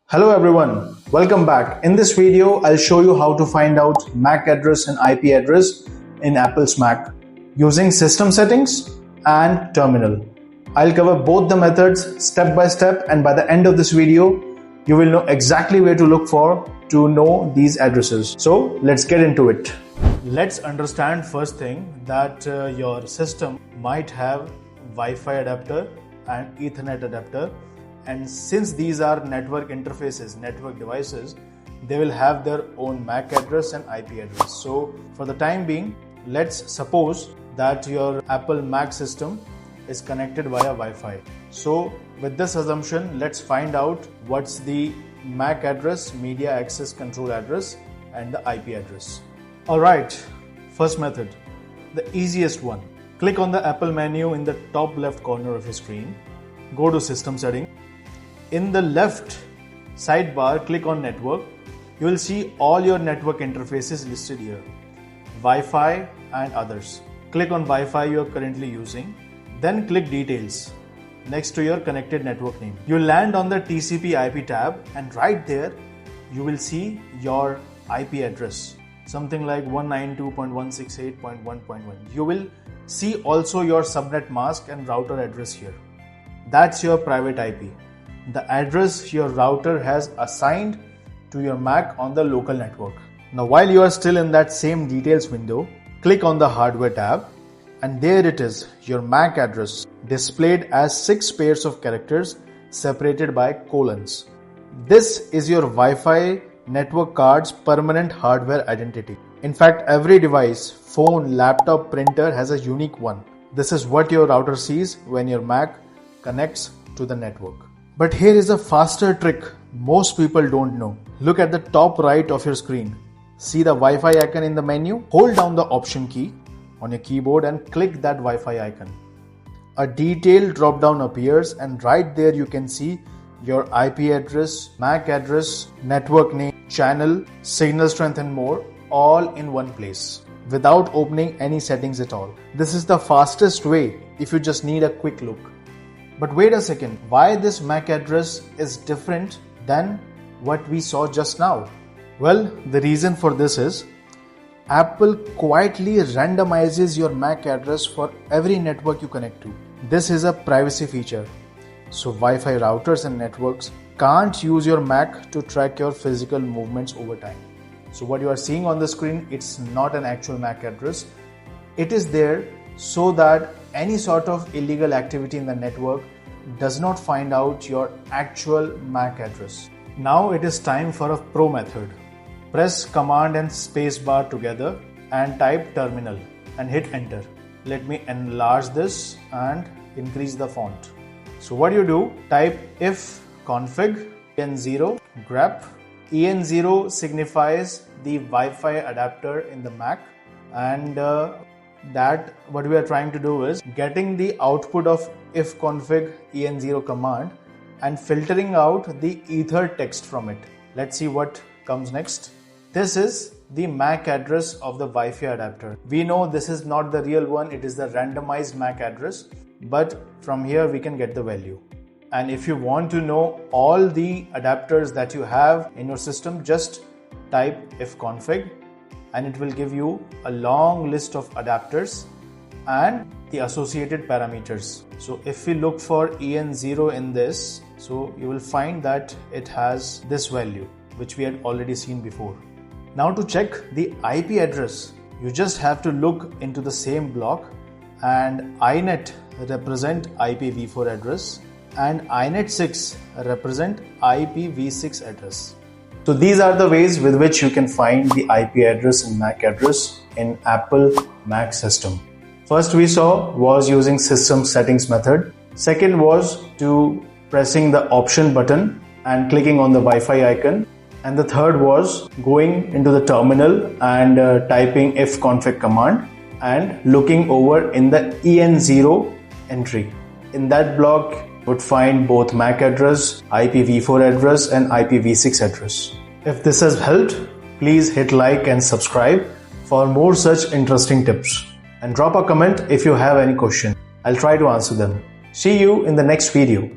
Hello everyone, welcome back. In this video, I'll show you how to find out MAC address and IP address in Apple's Mac using system settings and terminal. I'll cover both the methods step by step, and by the end of this video, you will know exactly where to look for to know these addresses. So let's get into it. Let's understand first thing that your system might have Wi-Fi adapter and Ethernet adapter. And since these are network interfaces, network devices, they will have their own MAC address and IP address. So for the time being, let's suppose that your Apple Mac system is connected via Wi-Fi. So with this assumption, let's find out what's the MAC address, media access control address, and the IP address. Alright, first method, the easiest one. Click on the Apple menu in the top left corner of your screen. Go to System Settings. In the left sidebar, click on Network. You will see all your network interfaces listed here, Wi-Fi and others. Click on Wi-Fi you are currently using. Then click Details next to your connected network name. You land on the TCP/IP tab, and right there you will see your IP address, something like 192.168.1.1. You will see also your subnet mask and router address here. That's your private IP, the address your router has assigned to your Mac on the local network. Now while you are still in that same details window, click on the hardware tab, and there it is, your MAC address displayed as 6 pairs of characters separated by colons. This is your Wi-Fi network card's permanent hardware identity. In fact, every device, phone, laptop, printer has a unique one. This is what your router sees when your Mac connects to the network. But here is a faster trick most people don't know. Look at the top right of your screen. See the Wi-Fi icon in the menu? Hold down the Option key on your keyboard and click that Wi-Fi icon. A detailed drop-down appears, and right there you can see your IP address, MAC address, network name, channel, signal strength and more, all in one place without opening any settings at all. This is the fastest way if you just need a quick look. But wait a second, why this MAC address is different than what we saw just now? Well, the reason for this is Apple quietly randomizes your MAC address for every network you connect to. This is a privacy feature. So Wi-Fi routers and networks can't use your Mac to track your physical movements over time. So what you are seeing on the screen, it's not an actual MAC address. It is there so that any sort of illegal activity in the network does not find out your actual MAC address. Now it is time for a pro method. Press Command and Space bar together and type terminal and hit enter. Let me enlarge this and increase the font. So what you do, type if config en0 grep. En0 signifies the Wi-Fi adapter in the Mac, and that what we are trying to do is getting the output of ifconfig en0 command and filtering out the ether text from it. Let's see what comes next. This is the MAC address of the Wi-Fi adapter. We know this is not the real one, it is the randomized MAC address, but from here we can get the value. And if you want to know all the adapters that you have in your system, just type ifconfig and it will give you a long list of adapters and the associated parameters. So if we look for en0 in this, so you will find that it has this value which we had already seen before. Now to check the IP address, you just have to look into the same block, and inet represent IPv4 address and inet6 represent IPv6 address. So these are the ways with which you can find the IP address and MAC address in Apple Mac system. First we saw was using system settings method. Second was to pressing the option button and clicking on the Wi-Fi icon. And the third was going into the terminal and typing ifconfig command and looking over in the en0 entry. In that block you would find both MAC address, IPv4 address and IPv6 address. If this has helped, please hit like and subscribe for more such interesting tips. And drop a comment if you have any question. I'll try to answer them. See you in the next video.